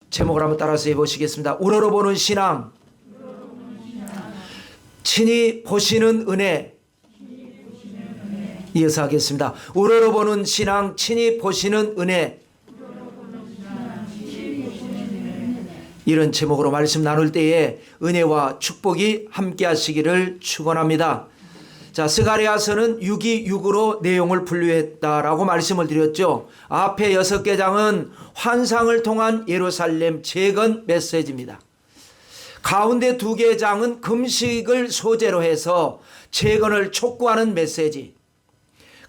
제목을 한번 따라서 해보시겠습니다. 우러러보는 신앙, 친히 보시는 은혜. 이어서 하겠습니다. 우러러보는 신앙, 친히 보시는 은혜. 이런 제목으로 말씀 나눌 때에 은혜와 축복이 함께 하시기를 축원합니다. 자, 스가랴서는 626으로 내용을 분류했다라고 말씀을 드렸죠. 앞에 6개 장은 환상을 통한 예루살렘 재건 메시지입니다. 가운데 2개 장은 금식을 소재로 해서 재건을 촉구하는 메시지.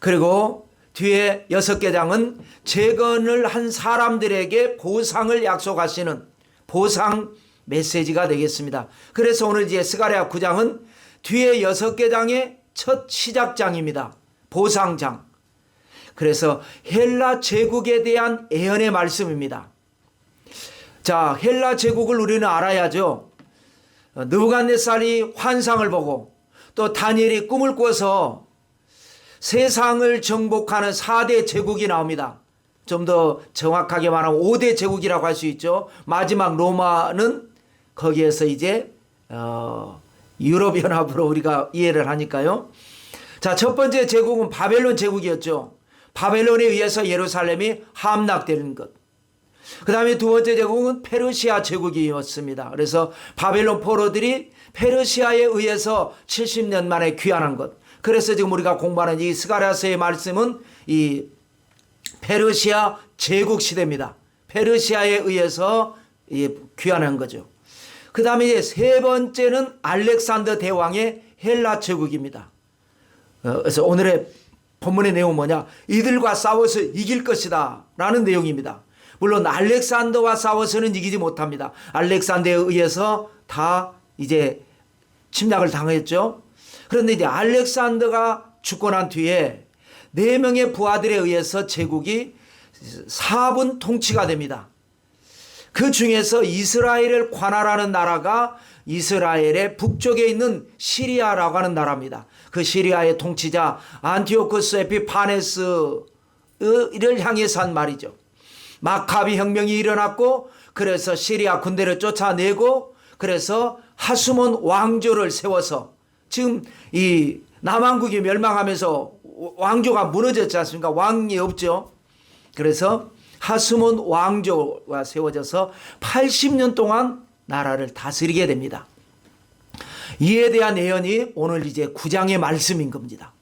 그리고 뒤에 6개 장은 재건을 한 사람들에게 보상을 약속하시는 보상 메시지가 되겠습니다. 그래서 오늘 이제 스가랴 9장은 뒤에 6개 장의 첫 시작장입니다. 보상장. 그래서 헬라 제국에 대한 예언의 말씀입니다. 자, 헬라 제국을 우리는 알아야죠. 느부갓네살이 환상을 보고 또 다니엘이 꿈을 꿔서 세상을 정복하는 4대 제국이 나옵니다. 좀 더 정확하게 말하면 5대 제국이라고 할 수 있죠. 마지막 로마는 거기에서 이제 유럽연합으로 우리가 이해를 하니까요. 자, 첫 번째 제국은 바벨론 제국이었죠. 바벨론에 의해서 예루살렘이 함락되는 것. 그 다음에 두 번째 제국은 페르시아 제국이었습니다. 그래서 바벨론 포로들이 페르시아에 의해서 70년 만에 귀환한 것. 그래서 지금 우리가 공부하는 이 스가랴서의 말씀은 이 페르시아 제국 시대입니다. 페르시아에 의해서 귀환한 거죠. 그 다음에 이제 세 번째는 알렉산더 대왕의 헬라 제국입니다. 그래서 오늘의 본문의 내용은 뭐냐? 이들과 싸워서 이길 것이다 라는 내용입니다. 물론 알렉산더와 싸워서는 이기지 못합니다. 알렉산더에 의해서 다 이제 침략을 당했죠. 그런데 이제 알렉산더가 죽고 난 뒤에 4명의 부하들에 의해서 제국이 4분 통치가 됩니다. 그 중에서 이스라엘을 관할하는 나라가 이스라엘의 북쪽에 있는 시리아라고 하는 나라입니다. 그 시리아의 통치자 안티오쿠스 에피파네스를 향해서 한 말이죠. 마카비 혁명이 일어났고 그래서 시리아 군대를 쫓아내고 그래서 하수몬 왕조를 세워서 지금 이 남왕국이 멸망하면서 왕조가 무너졌지 않습니까? 왕이 없죠. 그래서 하수몬 왕조가 세워져서 80년 동안 나라를 다스리게 됩니다. 이에 대한 예언이 오늘 이제 9장의 말씀인 겁니다.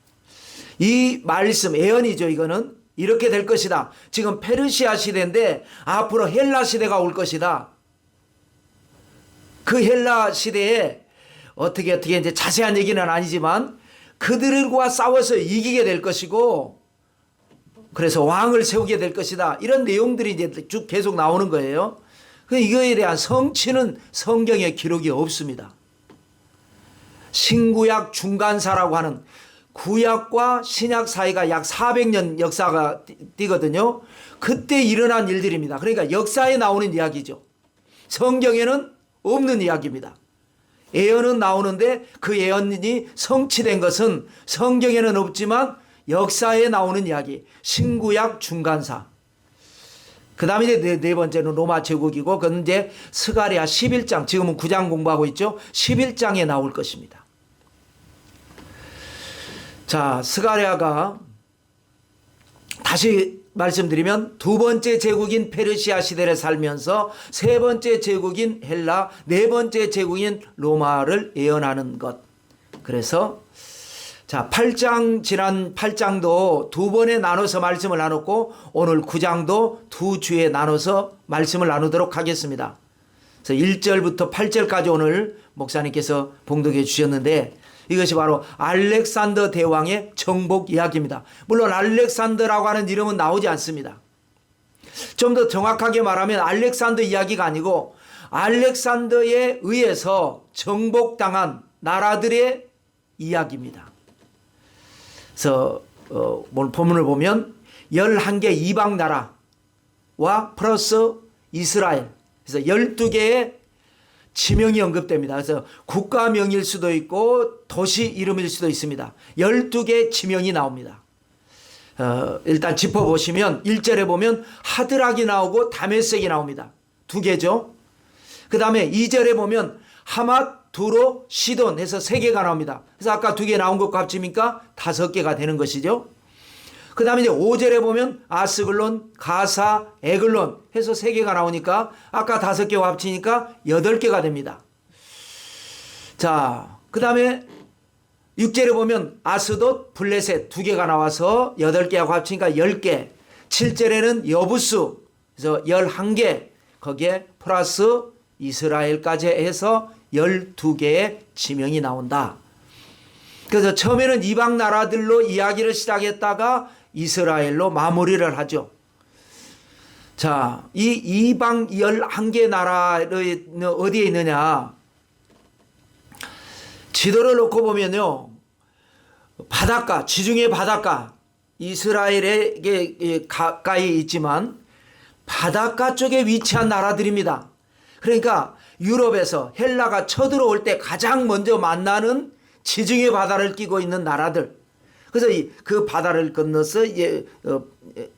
이 말씀, 예언이죠. 이거는 이렇게 될 것이다. 지금 페르시아 시대인데 앞으로 헬라 시대가 올 것이다. 그 헬라 시대에 어떻게 이제 자세한 얘기는 아니지만 그들과 싸워서 이기게 될 것이고 그래서 왕을 세우게 될 것이다. 이런 내용들이 이제 쭉 계속 나오는 거예요. 이거에 대한 성취는 성경에 기록이 없습니다. 신구약 중간사라고 하는 구약과 신약 사이가 약 400년 역사가 뛰거든요. 그때 일어난 일들입니다. 그러니까 역사에 나오는 이야기죠. 성경에는 없는 이야기입니다. 예언은 나오는데 그 예언이 성취된 것은 성경에는 없지만 역사에 나오는 이야기. 신구약 중간사. 그 다음에 이제 네 번째는 로마 제국이고 그건 이제 스가랴 11장, 지금은 9장 공부하고 있죠. 11장에 나올 것입니다. 자, 스가랴가 다시 말씀드리면 두 번째 제국인 페르시아 시대를 살면서 세 번째 제국인 헬라, 네 번째 제국인 로마를 예언하는 것. 그래서 자, 8장, 지난 8장도 두 번에 나눠서 말씀을 나눴고 오늘 9장도 두 주에 나눠서 말씀을 나누도록 하겠습니다. 그래서 1절부터 8절까지 오늘 목사님께서 봉독해 주셨는데 이것이 바로 알렉산더 대왕의 정복 이야기입니다. 물론 알렉산더라고 하는 이름은 나오지 않습니다. 좀 더 정확하게 말하면 알렉산더 이야기가 아니고 알렉산더에 의해서 정복당한 나라들의 이야기입니다. 그래서 오늘 본문을 보면 11개 이방 나라와 플러스 이스라엘, 그래서 12개의 지명이 언급됩니다. 그래서 국가명일 수도 있고 도시 이름일 수도 있습니다. 12개의 지명이 나옵니다. 일단 짚어보시면 1절에 보면 하드락이 나오고 다메섹이 나옵니다. 두 개죠. 그 다음에 2절에 보면 하맛, 두로, 시돈 해서 세 개가 나옵니다. 그래서 아까 두 개 나온 것과 합치니까 5개가 되는 것이죠. 그 다음에 이제 5절에 보면 아스글론, 가사, 에글론 해서 세 개가 나오니까 아까 5개와 합치니까 8개가 됩니다. 자, 그 다음에 6절에 보면 아스돗, 블레셋 두 개가 나와서 8개하고 합치니까 10개. 7절에는 여부수, 그래서 11개. 거기에 플러스 이스라엘까지 해서 12개의 지명이 나온다. 그래서 처음에는 이방 나라들로 이야기를 시작했다가 이스라엘로 마무리를 하죠. 자, 이 이방 11개 나라는 어디에 있느냐? 지도를 놓고 보면요, 바닷가, 지중해 바닷가, 이스라엘에게 가까이 있지만 바닷가 쪽에 위치한 나라들입니다. 그러니까 유럽에서 헬라가 쳐들어올 때 가장 먼저 만나는 지중해 바다를 끼고 있는 나라들. 그래서 그 바다를 건너서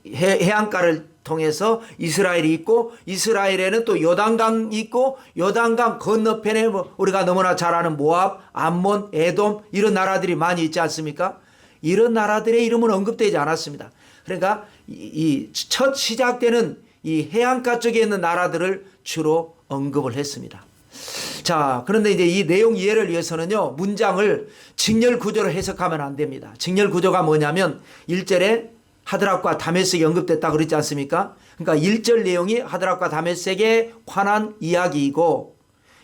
해안가를 통해서 이스라엘이 있고, 이스라엘에는 또 요단강이 있고, 요단강 건너편에 우리가 너무나 잘 아는 모압, 암몬, 에돔 이런 나라들이 많이 있지 않습니까? 이런 나라들의 이름은 언급되지 않았습니다. 그러니까 이 첫 시작되는 이 해안가 쪽에 있는 나라들을 주로 언급을 했습니다. 자, 그런데 이제 이 내용 이해를 위해서는요, 문장을 직렬 구조로 해석하면 안 됩니다. 직렬 구조가 뭐냐면 1절에 하드락과 다메섹이 언급됐다고 그랬지 않습니까? 그러니까 1절 내용이 하드락과 다메섹에 관한 이야기이고,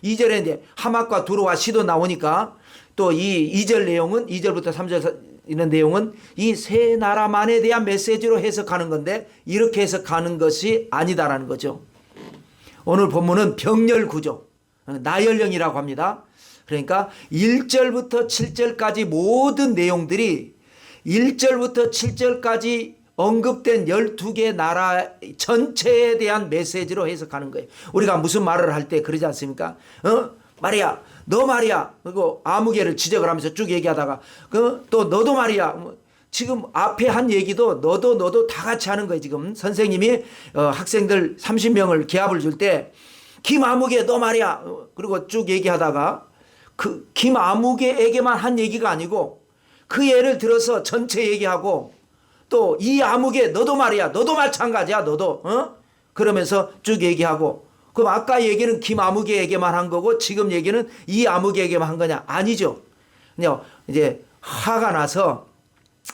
2절에 이제 하맛과 두로와 시도 나오니까 또 이 2절 내용은 2절부터 3절 이런 내용은 이 세 나라만에 대한 메시지로 해석하는 건데, 이렇게 해석하는 것이 아니다라는 거죠. 오늘 본문은 병렬 구조, 나열령이라고 합니다. 그러니까 1절부터 7절까지 모든 내용들이 1절부터 7절까지 언급된 12개 나라 전체에 대한 메시지로 해석하는 거예요. 우리가 무슨 말을 할 때 그러지 않습니까? 말이야, 너 말이야. 그리고 아무개를 지적을 하면서 쭉 얘기하다가 또 너도 말이야. 지금 앞에 한 얘기도 너도 다 같이 하는 거예요. 지금 선생님이 학생들 30명을 기합을 줄 때 김아무개 너 말이야. 그리고 쭉 얘기하다가 그 김아무개에게만 한 얘기가 아니고 그 예를 들어서 전체 얘기하고, 또 이 아무개 너도 말이야. 너도 마찬가지야. 너도. 그러면서 쭉 얘기하고, 그럼 아까 얘기는 김아무개에게만 한 거고 지금 얘기는 이 아무개에게만 한 거냐? 아니죠. 그냥 이제 화가 나서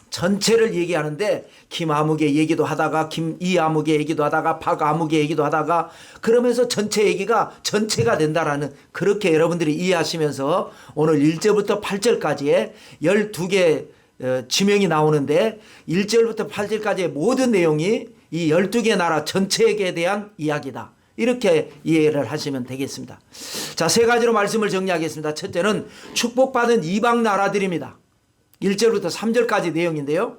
전체를 얘기하는데 김아무개 얘기도 하다가 이아무개 얘기도 하다가 박아무개 얘기도 하다가 그러면서 전체 얘기가 전체가 된다라는, 그렇게 여러분들이 이해하시면서 오늘 1절부터 8절까지의 12개 지명이 나오는데 1절부터 8절까지의 모든 내용이 이 12개 나라 전체에 대한 이야기다. 이렇게 이해를 하시면 되겠습니다. 자, 세 가지로 말씀을 정리하겠습니다. 첫째는 축복받은 이방 나라들입니다. 1절부터 3절까지 내용인데요.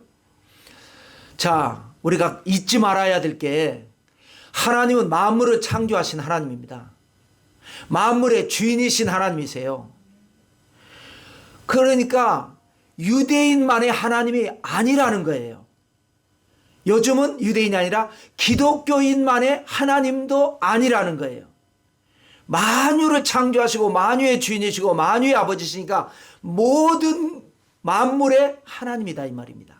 자, 우리가 잊지 말아야 될 게, 하나님은 만물을 창조하신 하나님입니다. 만물의 주인이신 하나님이세요. 그러니까 유대인만의 하나님이 아니라는 거예요. 요즘은 유대인이 아니라 기독교인만의 하나님도 아니라는 거예요. 만유를 창조하시고 만유의 주인이시고 만유의 아버지시니까 모든 만물의 하나님이다 이 말입니다.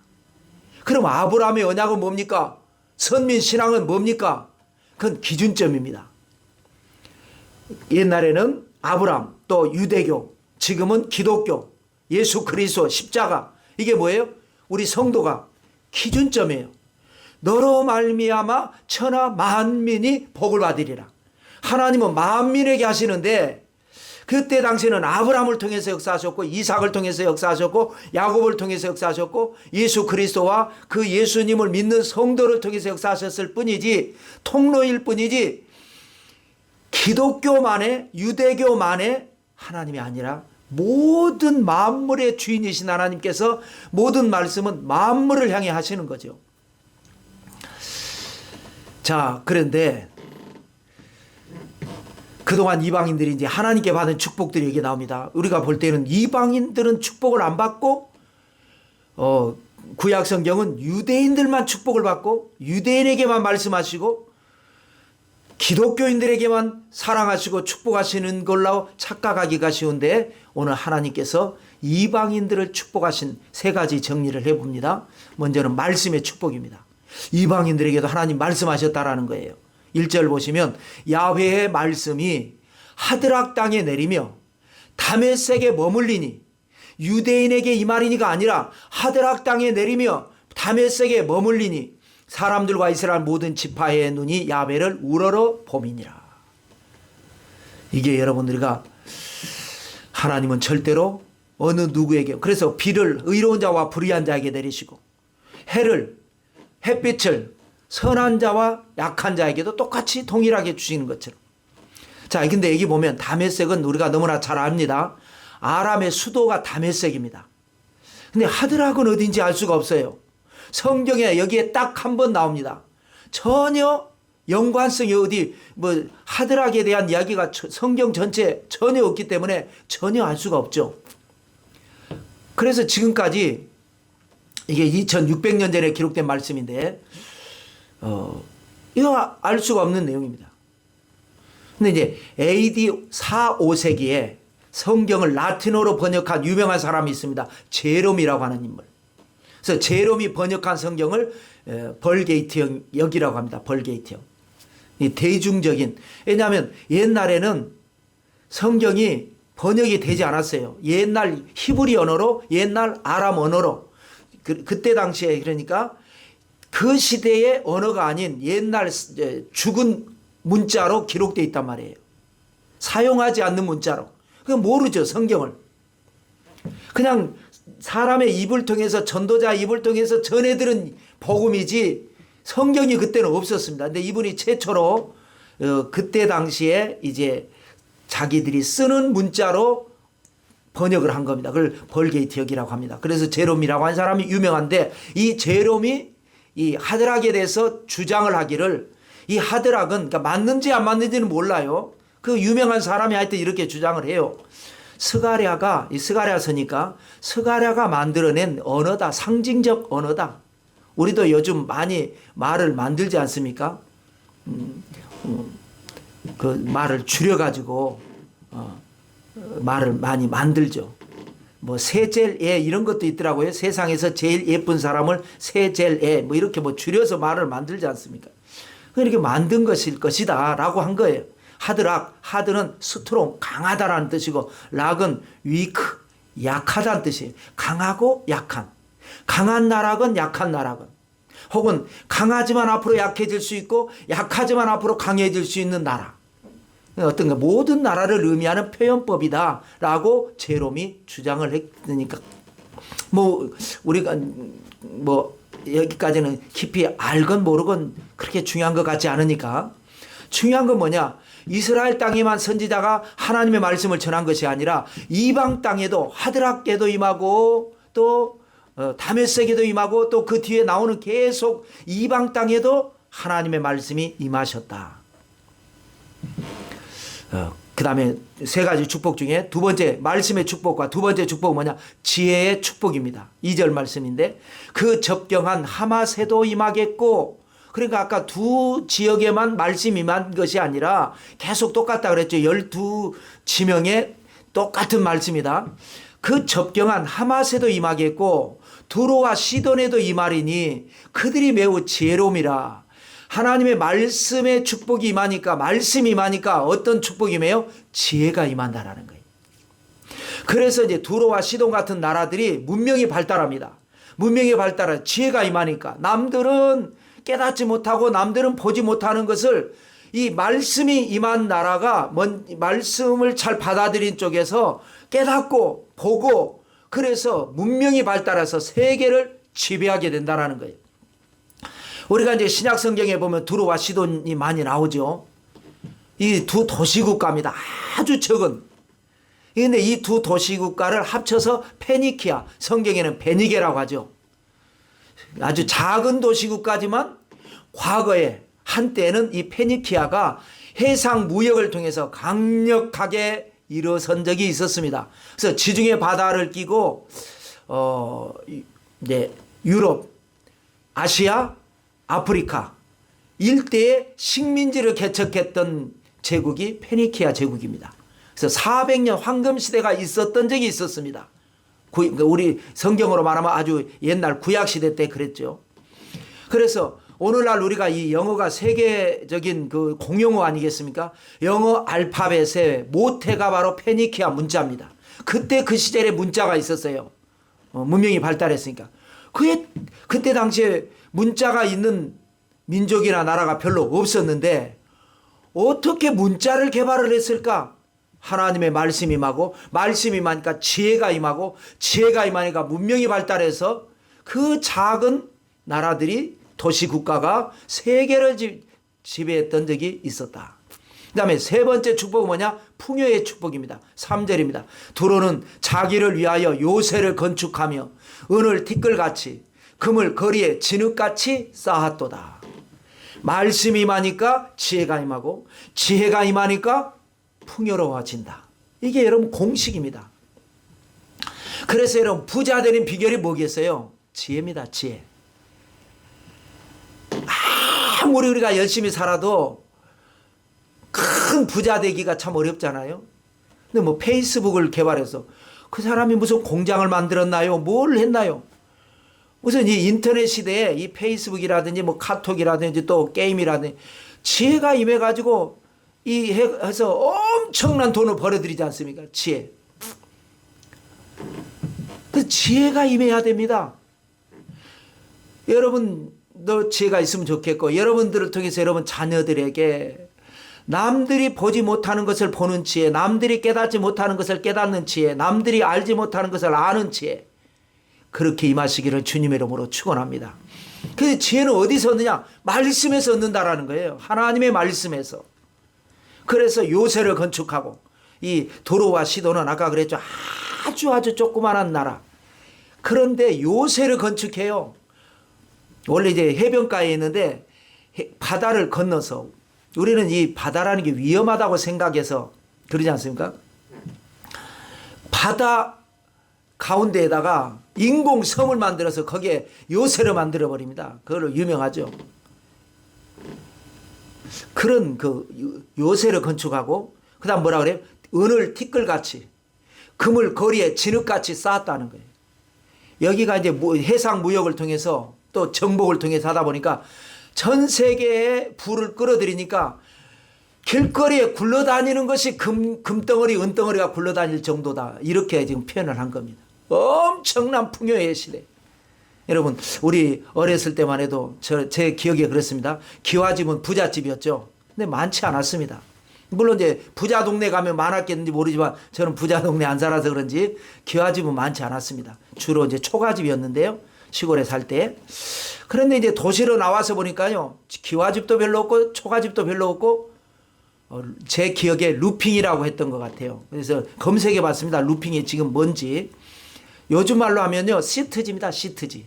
그럼 아브라함의 언약은 뭡니까? 선민 신앙은 뭡니까? 그건 기준점입니다. 옛날에는 아브라함, 또 유대교, 지금은 기독교, 예수 그리스도, 십자가, 이게 뭐예요? 우리 성도가 기준점이에요. 너로 말미암아 천하 만민이 복을 받으리라. 하나님은 만민에게 하시는데, 그때 당시에는 아브라함을 통해서 역사하셨고, 이삭을 통해서 역사하셨고, 야곱을 통해서 역사하셨고, 예수 그리스도와 그 예수님을 믿는 성도를 통해서 역사하셨을 뿐이지, 통로일 뿐이지, 기독교만의, 유대교만의 하나님이 아니라 모든 만물의 주인이신 하나님께서 모든 말씀은 만물을 향해 하시는 거죠. 자, 그런데 그동안 이방인들이 이제 하나님께 받은 축복들이 여기 나옵니다. 우리가 볼 때는 이방인들은 축복을 안 받고, 구약 성경은 유대인들만 축복을 받고 유대인에게만 말씀하시고, 기독교인들에게만 사랑하시고 축복하시는 걸로 착각하기가 쉬운데 오늘 하나님께서 이방인들을 축복하신 세 가지 정리를 해봅니다. 먼저는 말씀의 축복입니다. 이방인들에게도 하나님 말씀하셨다라는 거예요. 1절 보시면 야훼의 말씀이 하드락 땅에 내리며 다메섹에 머물리니, 유대인에게 이 말이니가 아니라 하드락 땅에 내리며 다메섹에 머물리니 사람들과 이스라엘 모든 지파의 눈이 야훼를 우러러 봄이니라. 이게 여러분들과 하나님은 절대로 어느 누구에게, 그래서 비를 의로운 자와 불의한 자에게 내리시고 해를, 햇빛을 선한 자와 약한 자에게도 똑같이 동일하게 주시는 것처럼. 자, 근데 여기 보면 다메섹은 우리가 너무나 잘 압니다. 아람의 수도가 다메섹입니다. 근데 하드락은 어딘지 알 수가 없어요. 성경에 여기에 딱 한 번 나옵니다. 전혀 연관성이 어디 뭐 하드락에 대한 이야기가 성경 전체에 전혀 없기 때문에 전혀 알 수가 없죠. 그래서 지금까지 이게 2600년 전에 기록된 말씀인데 이거 알 수가 없는 내용입니다. 근데 이제 AD 4, 5세기에 성경을 라틴어로 번역한 유명한 사람이 있습니다. 제롬이라고 하는 인물. 그래서 제롬이 번역한 성경을 벌게이트역이라고 합니다. 벌게이트역. 이 대중적인, 왜냐하면 옛날에는 성경이 번역이 되지 않았어요. 옛날 히브리 언어로, 옛날 아람 언어로. 그때 당시에, 그러니까 그 시대의 언어가 아닌 옛날 죽은 문자로 기록되어 있단 말이에요. 사용하지 않는 문자로. 그건 모르죠, 성경을. 그냥 사람의 입을 통해서, 전도자 입을 통해서 전해들은 복음이지 성경이 그때는 없었습니다. 근데 이분이 최초로 그때 당시에 이제 자기들이 쓰는 문자로 번역을 한 겁니다. 그걸 벌게이트역이라고 합니다. 그래서 제롬이라고 한 사람이 유명한데, 이 제롬이 이 하드락에 대해서 주장을 하기를, 이 하드락은 그러니까 맞는지 안 맞는지는 몰라요. 그 유명한 사람이 하여튼 이렇게 주장을 해요. 스가랴가, 이 스가랴서니까 스가랴가 만들어낸 언어다. 상징적 언어다. 우리도 요즘 많이 말을 만들지 않습니까? 그 말을 줄여가지고 말을 많이 만들죠. 뭐 세젤에 이런 것도 있더라고요. 세상에서 제일 예쁜 사람을 세젤에 뭐 이렇게 뭐 줄여서 말을 만들지 않습니까? 이렇게 만든 것일 것이다 라고 한 거예요. 하드락, 하드는 스트롱, 강하다라는 뜻이고, 락은 위크, 약하다는 뜻이에요. 강하고 약한. 강한 나락은 약한 나락은. 혹은 강하지만 앞으로 약해질 수 있고 약하지만 앞으로 강해질 수 있는 나라. 어떤가 모든 나라를 의미하는 표현법이다 라고 제롬이 주장을 했으니까 뭐 우리가 뭐 여기까지는 깊이 알건 모르건 그렇게 중요한 것 같지 않으니까, 중요한 건 뭐냐, 이스라엘 땅에만 선지자가 하나님의 말씀을 전한 것이 아니라 이방 땅에도 하드락에도 임하고 또 다메섹에도 임하고 또 그 뒤에 나오는 계속 이방 땅에도 하나님의 말씀이 임하셨다. 그 다음에 세 가지 축복 중에 두 번째 말씀의 축복과 두 번째 축복은 뭐냐, 지혜의 축복입니다. 2절 말씀인데, 그 접경한 하마세도 임하겠고, 그러니까 아까 두 지역에만 말씀이 임한 것이 아니라 계속 똑같다 그랬죠. 12지명에 똑같은 말씀이다. 그 접경한 하마세도 임하겠고 두로와 시돈에도 임하리니 그들이 매우 지혜로움이라. 하나님의 말씀의 축복이 임하니까, 말씀이 임하니까 어떤 축복이 임해요? 지혜가 임한다라는 거예요. 그래서 이제 두로와 시돈 같은 나라들이 문명이 발달합니다. 문명이 발달해 지혜가 임하니까 남들은 깨닫지 못하고 남들은 보지 못하는 것을 이 말씀이 임한 나라가 말씀을 잘 받아들인 쪽에서 깨닫고 보고, 그래서 문명이 발달해서 세계를 지배하게 된다는 거예요. 우리가 이제 신약 성경에 보면 두로와 시돈이 많이 나오죠. 이 두 도시국가입니다. 아주 적은. 그런데 이 두 도시국가를 합쳐서 페니키아, 성경에는 베니게라고 하죠. 아주 작은 도시국가지만 과거에 한때는 이 페니키아가 해상 무역을 통해서 강력하게 일어선 적이 있었습니다. 그래서 지중해 바다를 끼고 이제 유럽, 아시아, 아프리카 일대에 식민지를 개척했던 제국이 페니키아 제국입니다. 그래서 400년 황금시대가 있었던 적이 있었습니다. 우리 성경으로 말하면 아주 옛날 구약시대 때 그랬죠. 그래서 오늘날 우리가 이 영어가 세계적인 그 공용어 아니겠습니까? 영어 알파벳의 모태가 바로 페니키아 문자입니다. 그때 그 시절에 문자가 있었어요. 문명이 발달했으니까. 그때 당시에 문자가 있는 민족이나 나라가 별로 없었는데 어떻게 문자를 개발을 했을까? 하나님의 말씀이 임하고, 말씀이 임하니까 지혜가 임하고, 지혜가 임하니까 문명이 발달해서 그 작은 나라들이 도시 국가가 세계를 지배했던 적이 있었다. 그 다음에 세 번째 축복은 뭐냐? 풍요의 축복입니다. 3절입니다. 두로는 자기를 위하여 요새를 건축하며 은을 티끌같이 금을 거리에 진흙같이 쌓았도다. 말씀이 임하니까 지혜가 임하고, 지혜가 임하니까 풍요로워진다. 이게 여러분 공식입니다. 그래서 여러분 부자 되는 비결이 뭐겠어요? 지혜입니다. 지혜. 아무리 우리가 열심히 살아도 큰 부자 되기가 참 어렵잖아요. 근데 뭐 페이스북을 개발해서 그 사람이 무슨 공장을 만들었나요? 뭘 했나요? 무슨 이 인터넷 시대에 이 페이스북이라든지 뭐 카톡이라든지 또 게임이라든지 지혜가 임해가지고 해서 엄청난 돈을 벌어들이지 않습니까? 지혜. 그 지혜가 임해야 됩니다. 여러분도 지혜가 있으면 좋겠고, 여러분들을 통해서 여러분 자녀들에게 남들이 보지 못하는 것을 보는 지혜, 남들이 깨닫지 못하는 것을 깨닫는 지혜, 남들이 알지 못하는 것을 아는 지혜, 그렇게 임하시기를 주님의 이름으로 축원합니다. 그 지혜는 어디서 얻느냐? 말씀에서 얻는다라는 거예요. 하나님의 말씀에서. 그래서 요새를 건축하고, 이 도로와 시도는 아까 그랬죠. 아주 조그만한 나라. 그런데 요새를 건축해요. 원래 이제 해변가에 있는데 바다를 건너서, 우리는 이 바다라는 게 위험하다고 생각해서 그러지 않습니까? 바다 가운데에다가 인공섬을 만들어서 거기에 요새를 만들어 버립니다. 그걸로 유명하죠. 그런 그 요새를 건축하고, 그 다음 뭐라 그래요? 은을 티끌같이 금을 거리에 진흙같이 쌓았다는 거예요. 여기가 이제 해상 무역을 통해서 또 정복을 통해서 하다 보니까 전 세계에 부를 끌어들이니까 길거리에 굴러다니는 것이 금덩어리 은덩어리가 굴러다닐 정도다. 이렇게 지금 표현을 한 겁니다. 엄청난 풍요의 시대. 여러분 우리 어렸을 때만 해도 제 기억에 그렇습니다. 기와집은 부잣집이었죠. 근데 많지 않았습니다. 물론 이제 부자 동네 가면 많았겠는지 모르지만 저는 부자 동네 안 살아서 그런지 기와집은 많지 않았습니다. 주로 이제 초가집이었는데요. 시골에 살 때. 그런데 이제 도시로 나와서 보니까요. 기와집도 별로 없고 초가집도 별로 없고 제 기억에 루핑이라고 했던 것 같아요. 그래서 검색해 봤습니다. 루핑이 지금 뭔지. 요즘 말로 하면요. 시트지입니다. 시트지.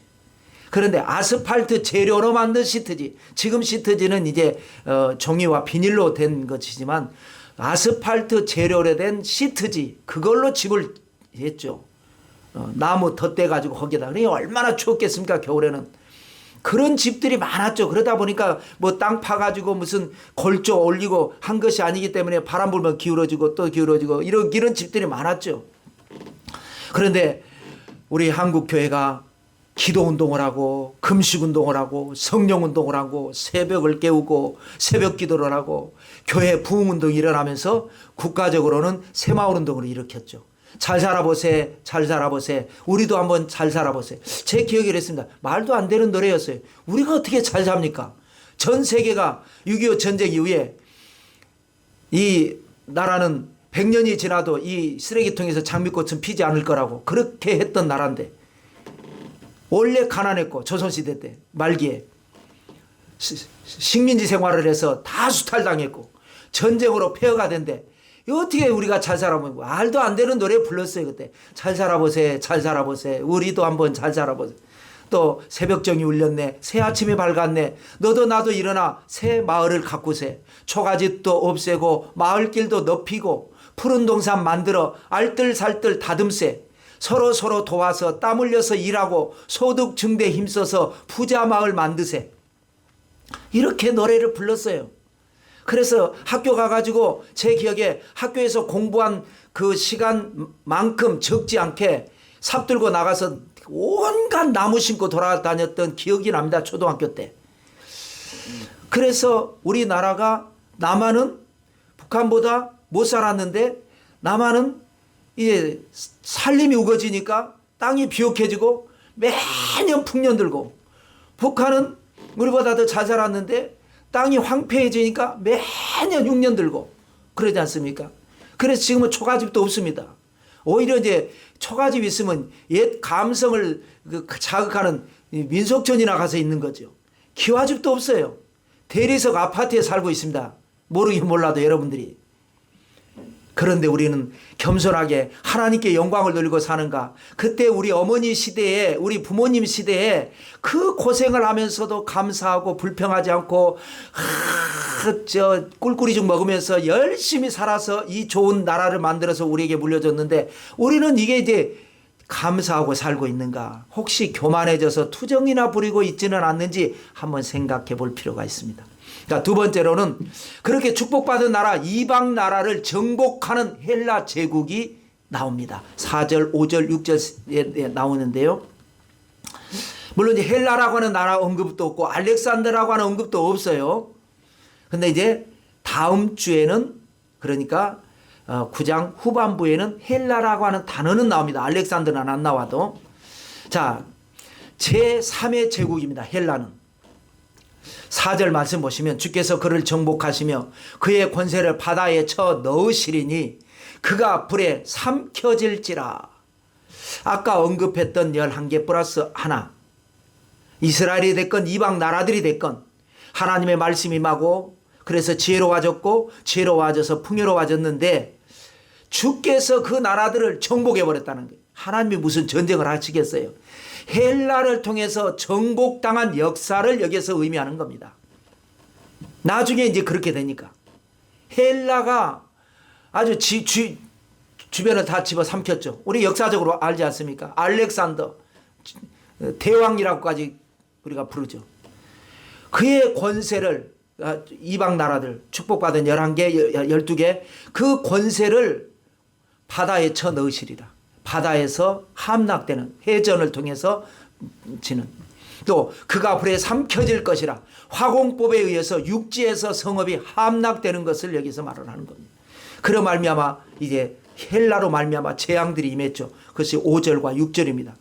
그런데 아스팔트 재료로 만든 시트지. 지금 시트지는 이제 종이와 비닐로 된 것이지만 아스팔트 재료로 된 시트지. 그걸로 집을 했죠. 나무 덧대 가지고 거기다. 그러니 얼마나 추웠겠습니까? 겨울에는. 그런 집들이 많았죠. 그러다 보니까 뭐 땅 파가지고 무슨 골조 올리고 한 것이 아니기 때문에 바람 불면 기울어지고 또 기울어지고 이런 집들이 많았죠. 그런데 우리 한국 교회가 기도 운동을 하고 금식 운동을 하고 성령 운동을 하고 새벽을 깨우고 새벽 기도를 하고 교회 부흥 운동이 일어나면서 국가적으로는 새마을 운동을 일으켰죠. 잘 살아보세, 잘 살아보세. 우리도 한번 잘 살아보세. 제 기억이 이랬습니다. 말도 안 되는 노래였어요. 우리가 어떻게 잘 삽니까? 전 세계가 6.25 전쟁 이후에 이 나라는 100년이 지나도 이 쓰레기통에서 장미꽃은 피지 않을 거라고 그렇게 했던 나라인데 원래 가난했고 조선시대 때 말기에 식민지 생활을 해서 다 수탈당했고 전쟁으로 폐허가 된데 어떻게 우리가 잘 살아보고 말도 안 되는 노래 불렀어요. 그때 잘 살아보세, 잘 살아보세. 우리도 한번 잘 살아보세. 또 새벽정이 울렸네, 새 아침이 밝았네. 너도 나도 일어나 새 마을을 가꾸세. 초가집도 없애고 마을길도 넓히고 푸른 동산 만들어 알뜰살뜰 다듬세. 서로 도와서 땀 흘려서 일하고 소득 증대에 힘써서 부자 마을 만드세. 이렇게 노래를 불렀어요. 그래서 학교 가가지고 제 기억에 학교에서 공부한 그 시간만큼 적지 않게 삽 들고 나가서 온갖 나무 심고 돌아다녔던 기억이 납니다. 초등학교 때. 그래서 우리나라가 남한은 북한보다 못 살았는데 남한은 이제 살림이 우거지니까 땅이 비옥해지고 매년 풍년 들고, 북한은 우리보다 더 잘 살았는데 땅이 황폐해지니까 매년 흉년 들고 그러지 않습니까? 그래서 지금은 초가집도 없습니다. 오히려 이제 초가집 있으면 옛 감성을 자극하는 민속촌이나 가서 있는 거죠. 기와집도 없어요. 대리석 아파트에 살고 있습니다. 모르긴 몰라도 여러분들이. 그런데 우리는 겸손하게 하나님께 영광을 돌리고 사는가? 그때 우리 어머니 시대에, 우리 부모님 시대에 그 고생을 하면서도 감사하고 불평하지 않고 꿀꿀이죽 먹으면서 열심히 살아서 이 좋은 나라를 만들어서 우리에게 물려줬는데 우리는 이게 이제 감사하고 살고 있는가? 혹시 교만해져서 투정이나 부리고 있지는 않는지 한번 생각해 볼 필요가 있습니다. 자, 두 번째로는 그렇게 축복받은 나라, 이방 나라를 정복하는 헬라 제국이 나옵니다. 4절, 5절, 6절에 나오는데요. 물론 이제 헬라라고 하는 나라 언급도 없고 알렉산더라고 하는 언급도 없어요. 근데 이제 다음 주에는, 그러니까 9장 후반부에는 헬라라고 하는 단어는 나옵니다. 알렉산더는 안 나와도. 자, 제3의 제국입니다. 헬라는. 4절 말씀 보시면 주께서 그를 정복하시며 그의 권세를 바다에 쳐 넣으시리니 그가 불에 삼켜질지라. 아까 언급했던 11개 플러스 하나, 이스라엘이 됐건 이방 나라들이 됐건 하나님의 말씀이 임하고 그래서 지혜로워졌고 지혜로워져서 풍요로워졌는데 주께서 그 나라들을 정복해버렸다는 거예요. 하나님이 무슨 전쟁을 하시겠어요. 헬라를 통해서 정복당한 역사를 여기서 의미하는 겁니다. 나중에 이제 그렇게 되니까 헬라가 아주 주변을 다 집어삼켰죠. 우리 역사적으로 알지 않습니까? 알렉산더 대왕이라고까지 우리가 부르죠. 그의 권세를, 이방 나라들 축복받은 11개 12개 그 권세를 바다에 쳐 넣으시리라. 바다에서 함락되는, 해전을 통해서 지는, 또 그가 불에 삼켜질 것이라. 화공법에 의해서 육지에서 성읍이 함락되는 것을 여기서 말을 하는 겁니다. 그러 말미암아 이제 헬라로 말미암아 재앙들이 임했죠. 그것이 5절과 6절입니다.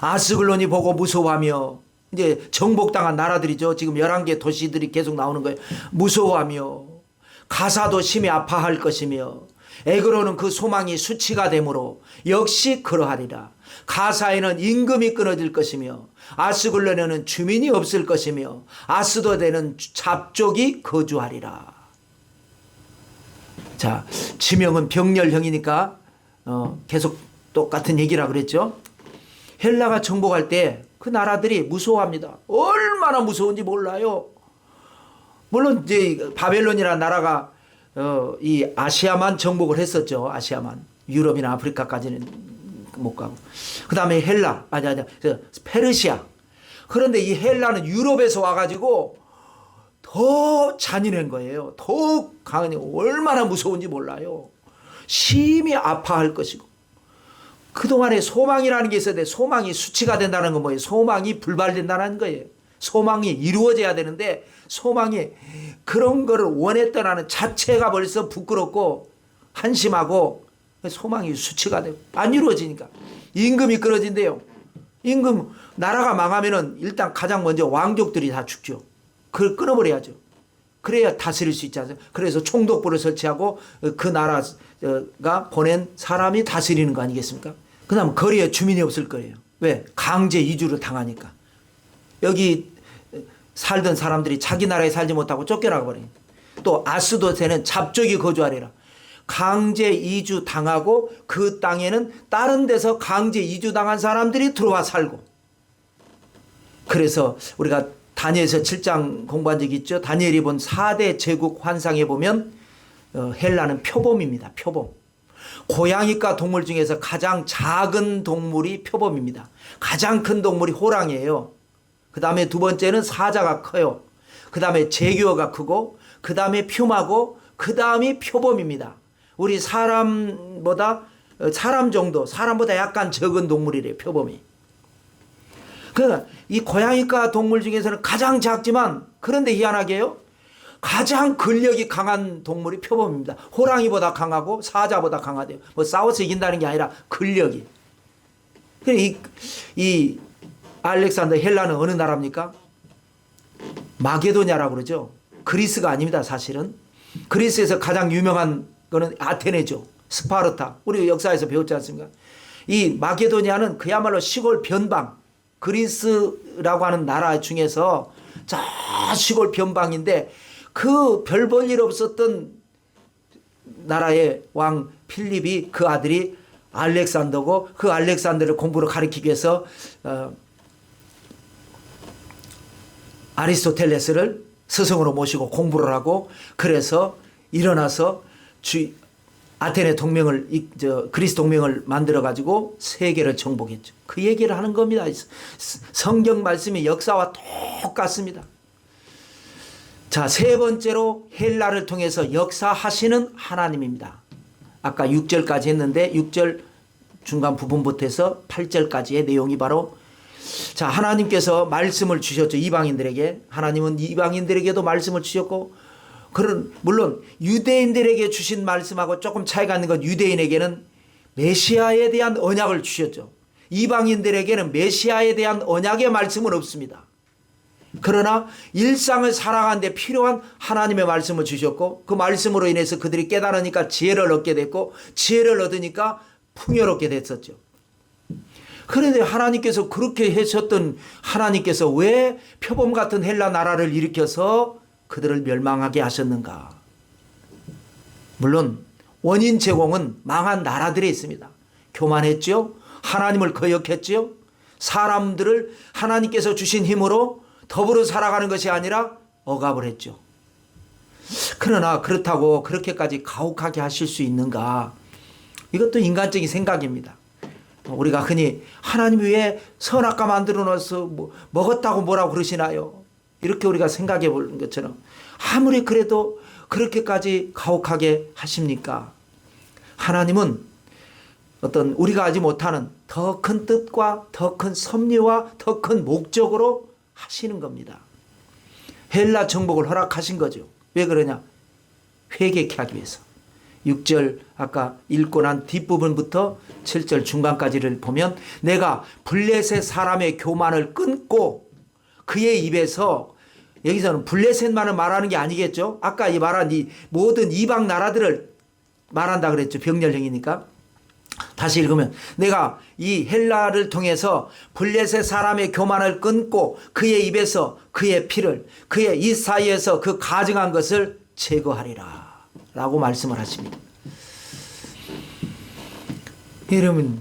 아스글론이 보고 무서워하며, 이제 정복당한 나라들이죠. 지금 11개 도시들이 계속 나오는 거예요. 무서워하며 가사도 심히 아파할 것이며 에그로는 그 소망이 수치가 되므로 역시 그러하리라. 가사에는 임금이 끊어질 것이며 아스글론에는 주민이 없을 것이며 아스도데는 잡족이 거주하리라. 자, 지명은 병렬형이니까 계속 똑같은 얘기라 그랬죠. 헬라가 정복할 때 그 나라들이 무서워합니다. 얼마나 무서운지 몰라요. 물론 이제 바벨론이라는 나라가 이 아시아만 정복을 했었죠. 아시아만. 유럽이나 아프리카까지는 못 가고. 그 다음에 헬라, 페르시아. 그런데 이 헬라는 유럽에서 와가지고 더 잔인한 거예요. 더욱 강하니 얼마나 무서운지 몰라요. 심히 아파할 것이고. 그동안에 소망이라는 게 있어야 돼. 소망이 수치가 된다는 건 뭐예요? 소망이 불발된다는 거예요. 소망이 이루어져야 되는데 소망이 그런 거를 원했던 하는 자체가 벌써 부끄럽고 한심하고 소망이 수치가 되고 안 이루어지니까 임금이 끊어진대요. 임금 나라가 망하면은 일단 가장 먼저 왕족들이 다 죽죠. 그걸 끊어버려야죠. 그래야 다스릴 수 있지 않습니까? 그래서 총독부를 설치하고 그 나라가 보낸 사람이 다스리는 거 아니겠습니까? 그 다음 거리에 주민이 없을 거예요. 왜? 강제 이주를 당하니까. 여기 살던 사람들이 자기 나라에 살지 못하고 쫓겨나가 버려요. 또 아스도세는 잡족이 거주하리라. 강제 이주 당하고 그 땅에는 다른 데서 강제 이주 당한 사람들이 들어와 살고. 그래서 우리가 다니엘서 7장 공부한 적이 있죠. 다니엘이 본 4대 제국 환상에 보면 헬라는 표범입니다. 표범. 고양이과 동물 중에서 가장 작은 동물이 표범입니다. 가장 큰 동물이 호랑이에요. 그 다음에 두 번째는 사자가 커요. 그 다음에 제규어가 크고 그 다음에 퓨마고 그 다음이 표범입니다. 우리 사람보다 사람보다 약간 적은 동물이래요. 표범이. 그러니까 이 고양이과 동물 중에서는 가장 작지만 그런데 희한하게요. 가장 근력이 강한 동물이 표범입니다. 호랑이보다 강하고 사자보다 강하대요. 뭐 싸워서 이긴다는 게 아니라 근력이. 이 알렉산더 헬라는 어느 나라입니까? 마게도냐라고 그러죠. 그리스가 아닙니다. 사실은. 그리스에서 가장 유명한 거는 아테네죠. 스파르타. 우리 역사에서 배웠지 않습니까? 이 마게도냐는 그야말로 시골 변방. 그리스라고 하는 나라 중에서 저 시골 변방인데 그 별 볼 일 없었던 나라의 왕 필립이 그 아들이 알렉산더고 그 알렉산더를 공부를 가르치기 위해서 아리스토텔레스를 스승으로 모시고 공부를 하고 그래서 일어나서 아테네 동맹을 그리스 동맹을 만들어 가지고 세계를 정복했죠. 그 얘기를 하는 겁니다. 성경 말씀이 역사와 똑같습니다. 자, 세 번째로 헬라를 통해서 역사하시는 하나님입니다. 아까 6절까지 했는데 6절 중간 부분부터 해서 8절까지의 내용이 바로 자, 하나님께서 말씀을 주셨죠. 이방인들에게. 하나님은 이방인들에게도 말씀을 주셨고 물론 유대인들에게 주신 말씀하고 조금 차이가 있는 건 유대인에게는 메시아에 대한 언약을 주셨죠. 이방인들에게는 메시아에 대한 언약의 말씀은 없습니다. 그러나 일상을 살아가는 데 필요한 하나님의 말씀을 주셨고 그 말씀으로 인해서 그들이 깨달으니까 지혜를 얻게 됐고 지혜를 얻으니까 풍요롭게 됐었죠. 그런데 하나님께서 그렇게 하셨던 하나님께서 왜 표범 같은 헬라 나라를 일으켜서 그들을 멸망하게 하셨는가? 물론 원인 제공은 망한 나라들에 있습니다. 교만했죠. 하나님을 거역했죠. 사람들을 하나님께서 주신 힘으로 더불어 살아가는 것이 아니라 억압을 했죠. 그러나 그렇다고 그렇게까지 가혹하게 하실 수 있는가? 이것도 인간적인 생각입니다. 우리가 흔히 하나님이 왜 선악과 만들어 놔서 먹었다고 뭐라고 그러시나요? 이렇게 우리가 생각해 보는 것처럼 아무리 그래도 그렇게까지 가혹하게 하십니까? 하나님은 어떤 우리가 알지 못하는 더 큰 뜻과 더 큰 섭리와 더 큰 목적으로 하시는 겁니다. 헬라 정복을 허락하신 거죠. 왜 그러냐? 회개케 하기 위해서. 6절 아까 읽고 난 뒷부분부터 7절 중간까지를 보면 내가 블레셋 사람의 교만을 끊고 그의 입에서 여기서는 블레셋만을 말하는 게 아니겠죠. 아까 말한 이 모든 이방 나라들을 말한다 그랬죠. 병렬형이니까. 다시 읽으면 내가 이 헬라를 통해서 블레셋 사람의 교만을 끊고 그의 입에서 그의 피를 그의 이 사이에서 그 가증한 것을 제거하리라 라고 말씀을 하십니다. 여러분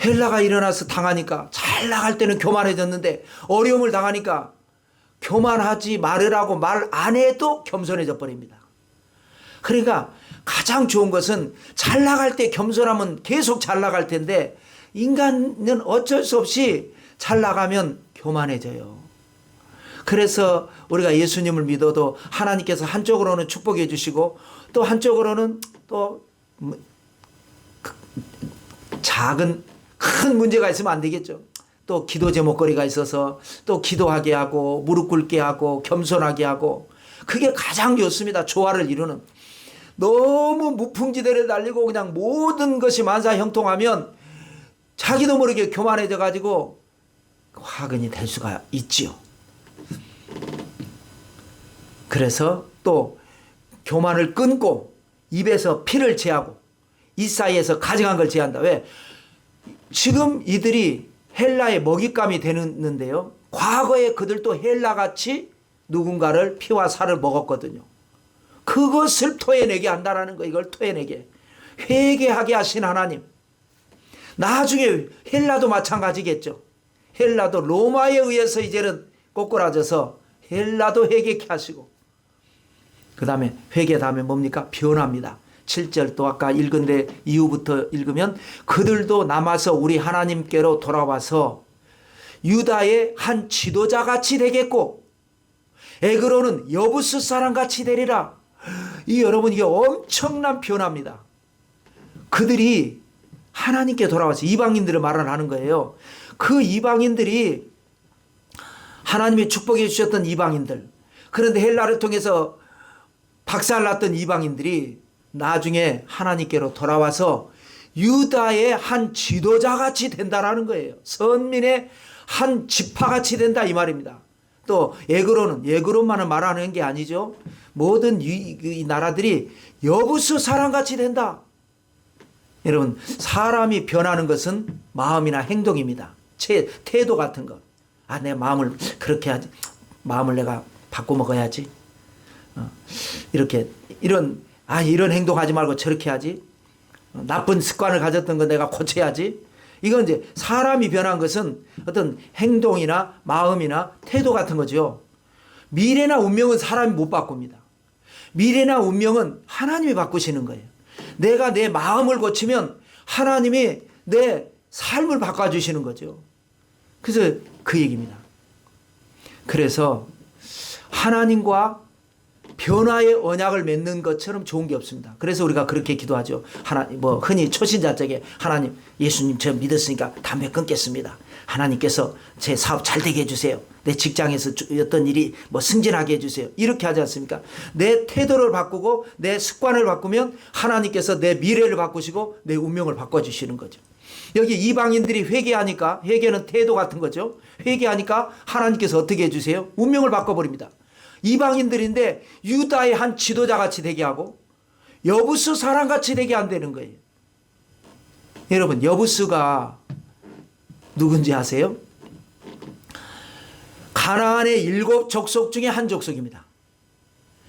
헬라가 일어나서 당하니까 잘 나갈 때는 교만해졌는데 어려움을 당하니까 교만하지 말으라고 말 안 해도 겸손해져 버립니다. 그러니까 가장 좋은 것은 잘 나갈 때 겸손하면 계속 잘 나갈 텐데 인간은 어쩔 수 없이 잘 나가면 교만해져요. 그래서 우리가 예수님을 믿어도 하나님께서 한쪽으로는 축복해 주시고 또 한쪽으로는 또 작은 큰 문제가 있으면 안 되겠죠. 또 기도 제목거리가 있어서 또 기도하게 하고 무릎 꿇게 하고 겸손하게 하고 그게 가장 좋습니다. 조화를 이루는. 너무 무풍지대를 달리고 그냥 모든 것이 만사형통하면 자기도 모르게 교만해져 가지고 화근이 될 수가 있지요. 그래서 또 교만을 끊고 입에서 피를 제하고 이 사이에서 가증한 걸 제한다. 왜? 지금 이들이 헬라의 먹잇감이 되는데요. 과거에 그들도 헬라같이 누군가를 피와 살을 먹었거든요. 그것을 토해내게 한다는 거. 이걸 토해내게. 회개하게 하신 하나님. 나중에 헬라도 마찬가지겠죠. 헬라도 로마에 의해서 이제는 꼬꾸라져서 헬라도 회개케 하시고 그 다음에 회개 다음에 뭡니까? 변합니다. 7절 또 아까 읽은 데 이후부터 읽으면 그들도 남아서 우리 하나님께로 돌아와서 유다의 한 지도자같이 되겠고 에그로는 여부스 사람같이 되리라. 이 여러분, 이게 엄청난 변화입니다. 그들이 하나님께 돌아와서 이방인들을 말을 하는 거예요. 그 이방인들이 하나님의 축복해 주셨던 이방인들, 그런데 헬라를 통해서 박살났던 이방인들이 나중에 하나님께로 돌아와서 유다의 한 지도자같이 된다라는 거예요. 선민의 한 지파같이 된다 이 말입니다. 또 예그론만을 말하는 게 아니죠. 모든 이 나라들이 여부수 사람같이 된다. 여러분, 사람이 변하는 것은 마음이나 행동입니다. 태도 같은 것. 내 마음을 그렇게 하지. 마음을 내가 바꿔 먹어야지. 이런 행동하지 말고 저렇게 하지. 나쁜 습관을 가졌던 거 내가 고쳐야지. 이건 이제 사람이 변한 것은 어떤 행동이나 마음이나 태도 같은 거죠. 미래나 운명은 사람이 못 바꿉니다. 미래나 운명은 하나님이 바꾸시는 거예요. 내가 내 마음을 고치면 하나님이 내 삶을 바꿔주시는 거죠. 그래서 그 얘기입니다. 그래서 하나님과 변화의 언약을 맺는 것처럼 좋은 게 없습니다. 그래서 우리가 그렇게 기도하죠. 흔히 초신자 쪽에 하나님, 예수님 저 믿었으니까 담배 끊겠습니다. 하나님께서 제 사업 잘 되게 해주세요. 내 직장에서 어떤 일이 승진하게 해주세요. 이렇게 하지 않습니까? 내 태도를 바꾸고 내 습관을 바꾸면 하나님께서 내 미래를 바꾸시고 내 운명을 바꿔주시는 거죠. 여기 이방인들이 회개하니까, 회개는 태도 같은 거죠. 회개하니까 하나님께서 어떻게 해주세요? 운명을 바꿔버립니다. 이방인들인데 유다의 한 지도자같이 되게 하고 여부스 사람같이 되게 안 되는 거예요. 여러분, 여부스가 누군지 아세요? 가나안의 7 족속 중에 한 족속입니다.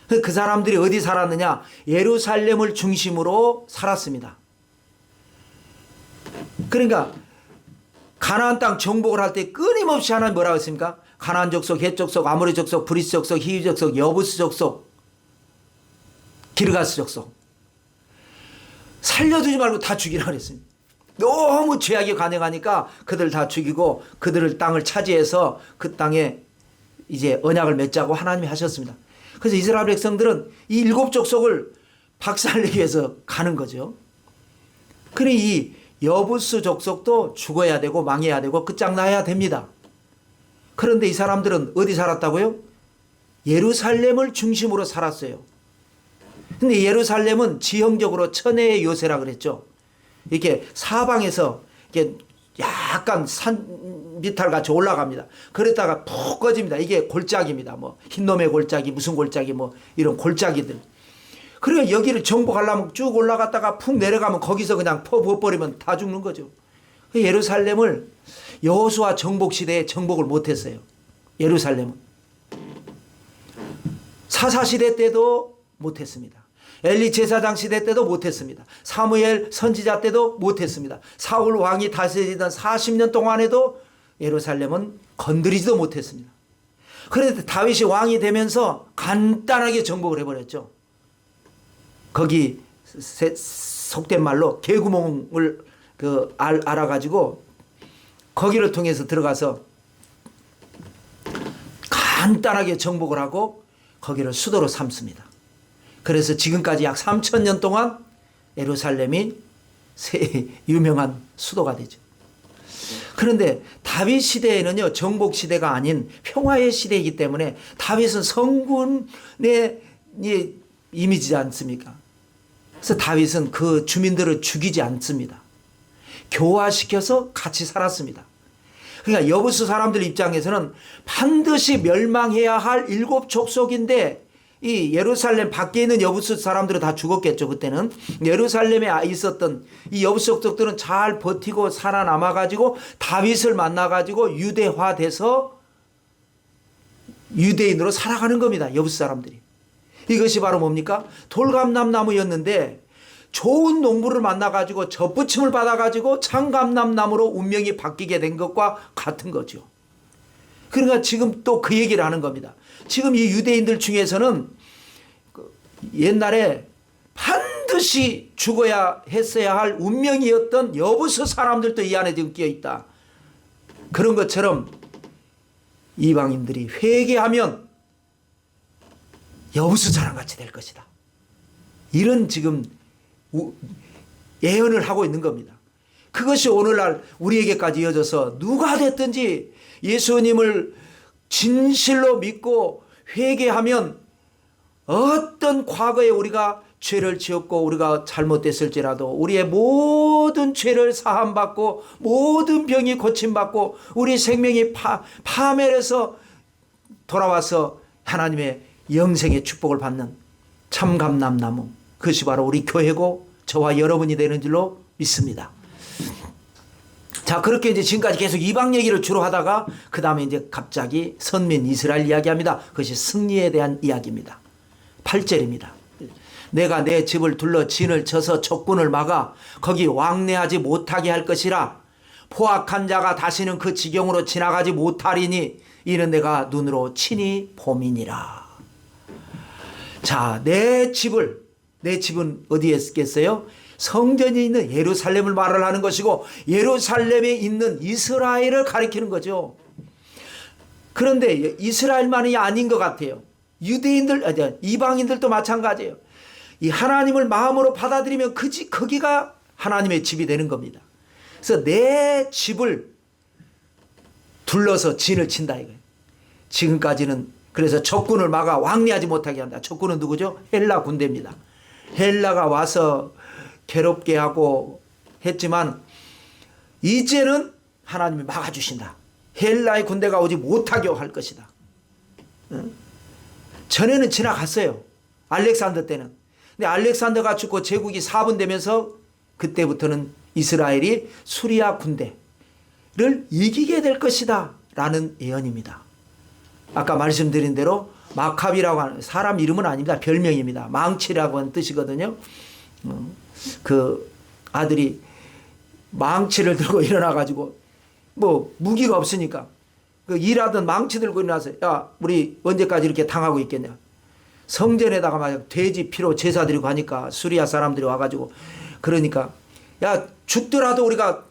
그 사람들이 어디 살았느냐? 예루살렘을 중심으로 살았습니다. 그러니까 가나안 땅 정복을 할 때 끊임없이 하나님 뭐라고 했습니까? 가나안 족속, 헷 족속, 아모리 족속, 브리스 족속, 히위 족속, 여부스 족속, 기르가스 족속 살려두지 말고 다 죽이라 그랬습니다. 너무 죄악이 가능하니까 그들 다 죽이고 그들을 땅을 차지해서 그 땅에 이제 언약을 맺자고 하나님이 하셨습니다. 그래서 이스라엘 백성들은 이 7 족속을 박살내기 위해서 가는 거죠. 그래 이 여부스 족속도 죽어야 되고 망해야 되고 끝장나야 됩니다. 그런데 이 사람들은 어디 살았다고요? 예루살렘을 중심으로 살았어요. 근데 예루살렘은 지형적으로 천혜의 요새라 그랬죠. 이렇게 사방에서 이렇게 약간 산 비탈 같이 올라갑니다. 그랬다가 푹 꺼집니다. 이게 골짜기입니다. 흰놈의 골짜기, 무슨 골짜기, 이런 골짜기들. 그러니까 여기를 정복하려면 쭉 올라갔다가 푹 내려가면 거기서 그냥 퍼부어버리면 다 죽는 거죠. 예루살렘을 여호수아 정복 시대에 정복을 못했어요. 예루살렘은 사사 시대 때도 못했습니다. 엘리 제사장 시대 때도 못했습니다. 사무엘 선지자 때도 못했습니다. 사울 왕이 다스리던 40년 동안에도 예루살렘은 건드리지도 못했습니다. 그런데 다윗이 왕이 되면서 간단하게 정복을 해버렸죠. 거기 속된 말로 개구멍을 알아가지고 거기를 통해서 들어가서 간단하게 정복을 하고 거기를 수도로 삼습니다. 그래서 지금까지 약 3000년 동안 예루살렘이 유명한 수도가 되죠. 그런데 다윗 시대에는요, 정복 시대가 아닌 평화의 시대이기 때문에 다윗은 성군의 이미지지 않습니까? 그래서 다윗은 그 주민들을 죽이지 않습니다. 교화시켜서 같이 살았습니다. 그러니까 여부스 사람들 입장에서는 반드시 멸망해야 할 7 족속인데 이 예루살렘 밖에 있는 여부스 사람들은 다 죽었겠죠. 그때는 예루살렘에 있었던 이 여부스 족속들은 잘 버티고 살아남아 가지고 다윗을 만나 가지고 유대화돼서 유대인으로 살아가는 겁니다. 여부스 사람들이. 이것이 바로 뭡니까? 돌감람나무였는데 좋은 농부를 만나가지고 젖붙임을 받아가지고 창감람나무로 운명이 바뀌게 된 것과 같은 거죠. 그러니까 지금 또 그 얘기를 하는 겁니다. 지금 이 유대인들 중에서는 옛날에 반드시 죽어야 했어야 할 운명이었던 여부스 사람들도 이 안에 지금 끼어 있다. 그런 것처럼 이방인들이 회개하면 여우수처럼같이 될 것이다. 이런 지금 예언을 하고 있는 겁니다. 그것이 오늘날 우리에게까지 이어져서 누가 됐든지 예수님을 진실로 믿고 회개하면 어떤 과거에 우리가 죄를 지었고 우리가 잘못됐을지라도 우리의 모든 죄를 사함받고 모든 병이 고침받고 우리 생명이 파멸해서 돌아와서 하나님의 영생의 축복을 받는 참감람나무, 그것이 바로 우리 교회고 저와 여러분이 되는 줄로 믿습니다. 자, 그렇게 이제 지금까지 계속 이방 얘기를 주로 하다가 그 다음에 이제 갑자기 선민 이스라엘 이야기합니다. 그것이 승리에 대한 이야기입니다. 8절입니다. 내가 내 집을 둘러 진을 쳐서 적군을 막아 거기 왕래하지 못하게 할 것이라. 포악한 자가 다시는 그 지경으로 지나가지 못하리니 이는 내가 눈으로 친히 봄이니라. 자, 내 집은 어디에 있겠어요? 성전이 있는 예루살렘을 말을 하는 것이고 예루살렘에 있는 이스라엘을 가리키는 거죠. 그런데 이스라엘만이 아닌 것 같아요. 유대인들, 이방인들도 마찬가지예요. 이 하나님을 마음으로 받아들이면 거기가 하나님의 집이 되는 겁니다. 그래서 내 집을 둘러서 진을 친다 이거예요. 지금까지는 그래서 적군을 막아 왕래하지 못하게 한다. 적군은 누구죠? 헬라 군대입니다. 헬라가 와서 괴롭게 하고 했지만 이제는 하나님이 막아주신다. 헬라의 군대가 오지 못하게 할 것이다. 전에는 지나갔어요. 알렉산더 때는. 근데 알렉산더가 죽고 제국이 사분되면서 그때부터는 이스라엘이 수리아 군대를 이기게 될 것이다 라는 예언입니다. 아까 말씀드린 대로 마카비라고 하는 사람 이름은 아닙니다. 별명입니다. 망치라고 하는 뜻이거든요. 그 아들이 망치를 들고 일어나가지고 뭐 무기가 없으니까 그 일하던 망치 들고 일어나서 야 우리 언제까지 이렇게 당하고 있겠냐. 성전에다가 막 돼지 피로 제사 드리고 하니까 수리아 사람들이 와가지고 그러니까 야 죽더라도 우리가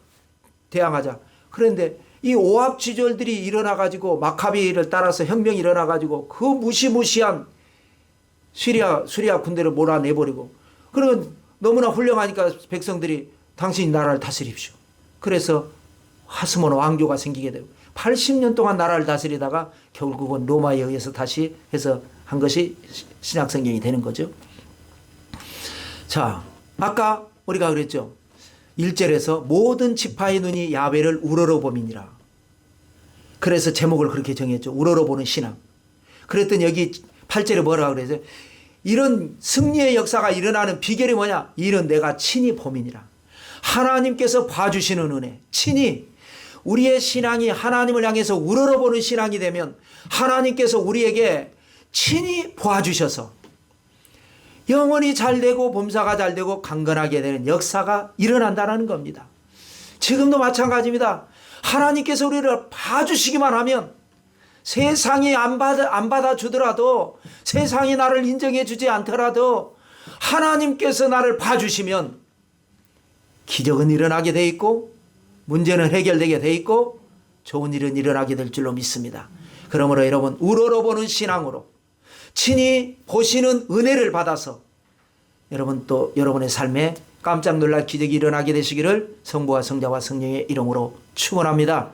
대항하자. 그런데 이 오합지졸들이 일어나가지고 마카비를 따라서 혁명이 일어나가지고 그 무시무시한 수리아 군대를 몰아내버리고 그러면 너무나 훌륭하니까 백성들이 당신이 나라를 다스립시오. 그래서 하스몬 왕조가 생기게 되고 80년 동안 나라를 다스리다가 결국은 로마에 의해서 다시 해서 한 것이 신약성경이 되는 거죠. 자, 아까 우리가 그랬죠. 1절에서 모든 지파의 눈이 야훼를 우러러봄이니라. 그래서 제목을 그렇게 정했죠. 우러러보는 신앙. 그랬더니 여기 8절에 뭐라고 그래서 이런 승리의 역사가 일어나는 비결이 뭐냐? 이는 내가 친히 봄이니라. 하나님께서 봐주시는 은혜. 친히 우리의 신앙이 하나님을 향해서 우러러보는 신앙이 되면 하나님께서 우리에게 친히 봐주셔서 영원히 잘되고 범사가 잘되고 강건하게 되는 역사가 일어난다는 겁니다. 지금도 마찬가지입니다. 하나님께서 우리를 봐주시기만 하면 세상이 안 받아주더라도 세상이 나를 인정해 주지 않더라도 하나님께서 나를 봐주시면 기적은 일어나게 돼 있고 문제는 해결되게 돼 있고 좋은 일은 일어나게 될 줄로 믿습니다. 그러므로 여러분 우러러보는 신앙으로 친히 보시는 은혜를 받아서 여러분 또 여러분의 삶에 깜짝 놀랄 기적이 일어나게 되시기를 성부와 성자와 성령의 이름으로 축원합니다.